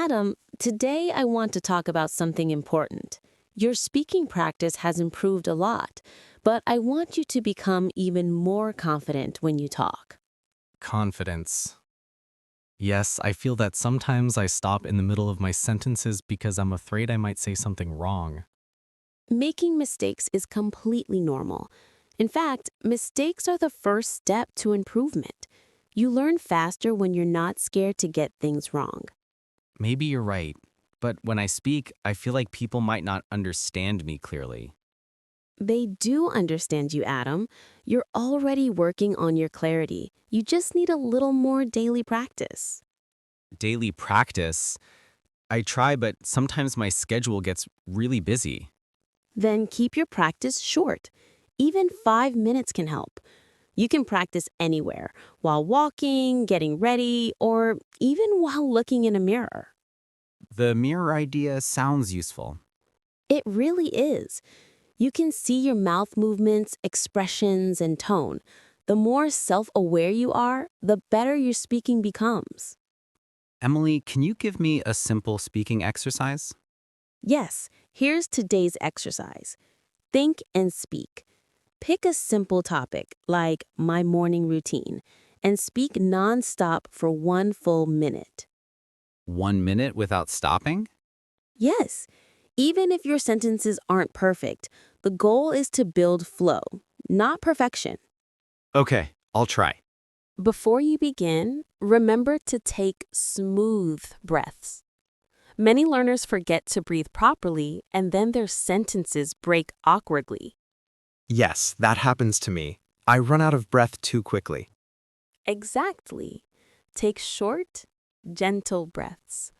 Adam, today I want to talk about something important. Your speaking practice has improved a lot, but I want you to become even more confident when you talk. Confidence. Yes, I feel that sometimes I stop in the middle of my sentences because I'm afraid I might say something wrong. Making mistakes is completely normal. In fact, mistakes are the first step to improvement. You learn faster when you're not scared to get things wrong. Maybe you're right, but when I speak, I feel like people might not understand me clearly. They do understand you, Adam. You're already working on your clarity. You just need a little more daily practice. Daily practice. I try, but sometimes my schedule gets really busy. Then keep your practice short. Even 5 minutes can help. You can practice anywhere, while walking, getting ready, or even while looking in a mirror. The mirror idea sounds useful. It really is. You can see your mouth movements, expressions, and tone. The more self-aware you are, the better your speaking becomes. Emily, can you give me a simple speaking exercise? Yes, here's today's exercise. Think and speak. Pick a simple topic, like my morning routine, and speak nonstop for 1 full minute. 1 minute without stopping? Yes, even if your sentences aren't perfect, the goal is to build flow, not perfection. Okay, I'll try. Before you begin, remember to take smooth breaths. Many learners forget to breathe properly, and then their sentences break awkwardly. Yes, that happens to me. I run out of breath too quickly. Exactly. Take short, gentle breaths.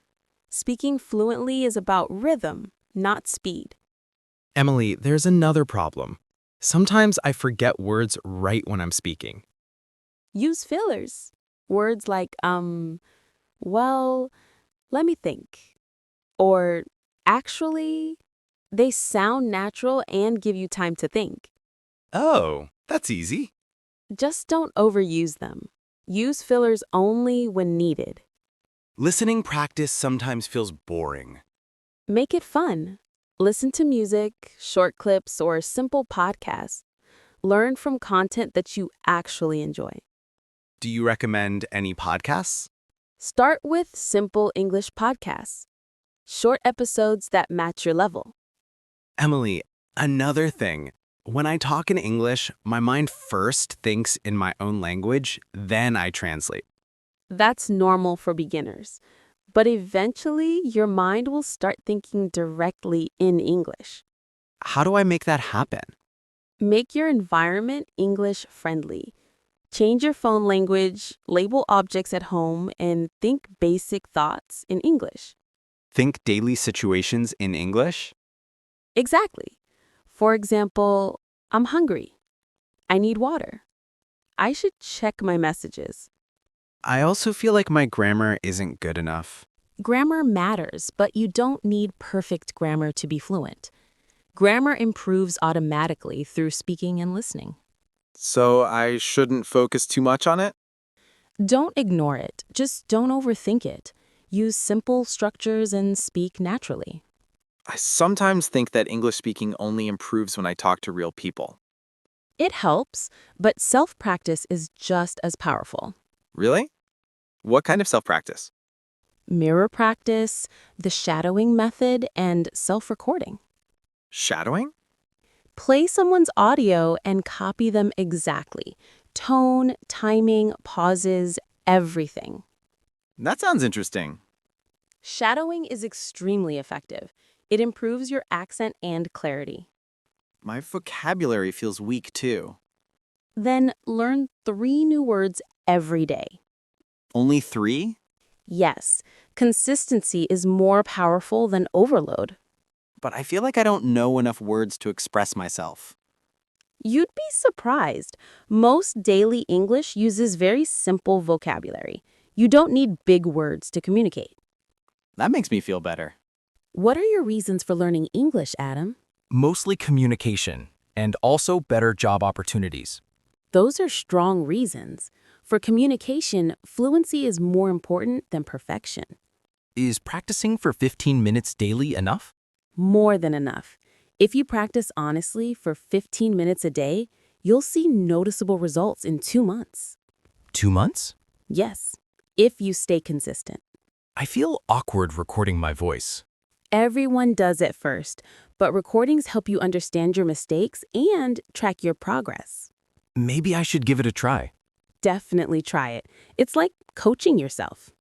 Speaking fluently is about rhythm, not speed. Emily, there's another problem. Sometimes I forget words right when I'm speaking. Use fillers. Words like, well, let me think. Or, actually, they sound natural and give you time to think. Oh, that's easy. Just don't overuse them. Use fillers only when needed. Listening practice sometimes feels boring. Make it fun. Listen to music, short clips, or simple podcasts. Learn from content that you actually enjoy. Do you recommend any podcasts? Start with simple English podcasts, short episodes that match your level. Emily, another thing. When I talk in English, my mind first thinks in my own language, then I translate. That's normal for beginners. But eventually, your mind will start thinking directly in English. How do I make that happen? Make your environment English friendly. Change your phone language, label objects at home, and think basic thoughts in English. Think daily situations in English? Exactly. For example, I'm hungry. I need water. I should check my messages. I also feel like my grammar isn't good enough. Grammar matters, but you don't need perfect grammar to be fluent. Grammar improves automatically through speaking and listening. So I shouldn't focus too much on it? Don't ignore it, just don't overthink it. Use simple structures and speak naturally. I sometimes think that English speaking only improves when I talk to real people. It helps, but self-practice is just as powerful. Really? What kind of self-practice? Mirror practice, the shadowing method, and self-recording. Shadowing? Play someone's audio and copy them exactly. Tone, timing, pauses, everything. That sounds interesting. Shadowing is extremely effective. It improves your accent and clarity. My vocabulary feels weak too. Then learn 3 new words every day. Only 3? Yes, consistency is more powerful than overload. But I feel like I don't know enough words to express myself. You'd be surprised. Most daily English uses very simple vocabulary. You don't need big words to communicate. That makes me feel better. What are your reasons for learning English, Adam? Mostly communication, and also better job opportunities. Those are strong reasons. For communication, fluency is more important than perfection. Is practicing for 15 minutes daily enough? More than enough. If you practice honestly for 15 minutes a day, you'll see noticeable results in 2 months. 2 months? Yes, if you stay consistent. I feel awkward recording my voice. Everyone does it first, but recordings help you understand your mistakes and track your progress. Maybe I should give it a try. Definitely try it. It's like coaching yourself.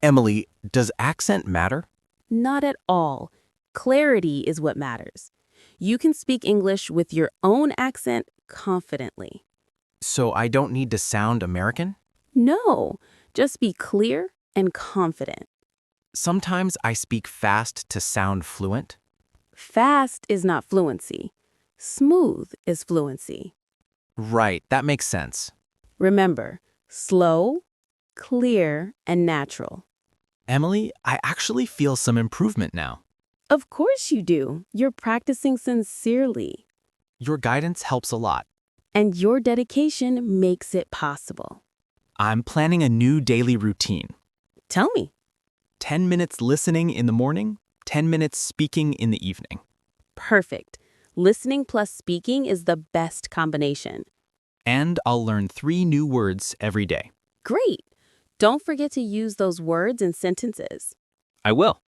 Emily, does accent matter? Not at all. Clarity is what matters. You can speak English with your own accent confidently. So I don't need to sound American? No, just be clear and confident. Sometimes I speak fast to sound fluent. Fast is not fluency. Smooth is fluency. Right, that makes sense. Remember, slow, clear, and natural. Emily, I actually feel some improvement now. Of course you do. You're practicing sincerely. Your guidance helps a lot. And your dedication makes it possible. I'm planning a new daily routine. Tell me. 10 minutes listening in the morning, 10 minutes speaking in the evening. Perfect. Listening plus speaking is the best combination. And I'll learn 3 new words every day. Great. Don't forget to use those words in sentences. I will.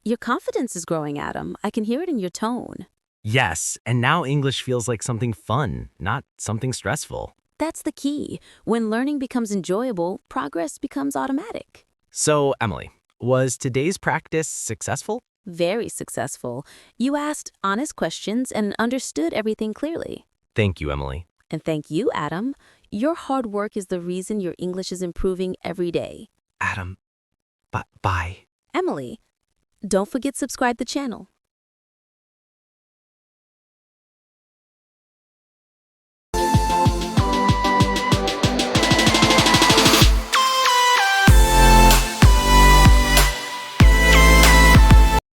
Your confidence is growing, Adam. I can hear it in your tone. Yes, and now English feels like something fun, not something stressful. That's the key. When learning becomes enjoyable, progress becomes automatic. So, Emily, was today's practice successful? Very successful. You asked honest questions and understood everything clearly. Thank you, Emily. And thank you, Adam. Your hard work is the reason your English is improving every day. Adam, bye. Emily, don't forget to subscribe the channel.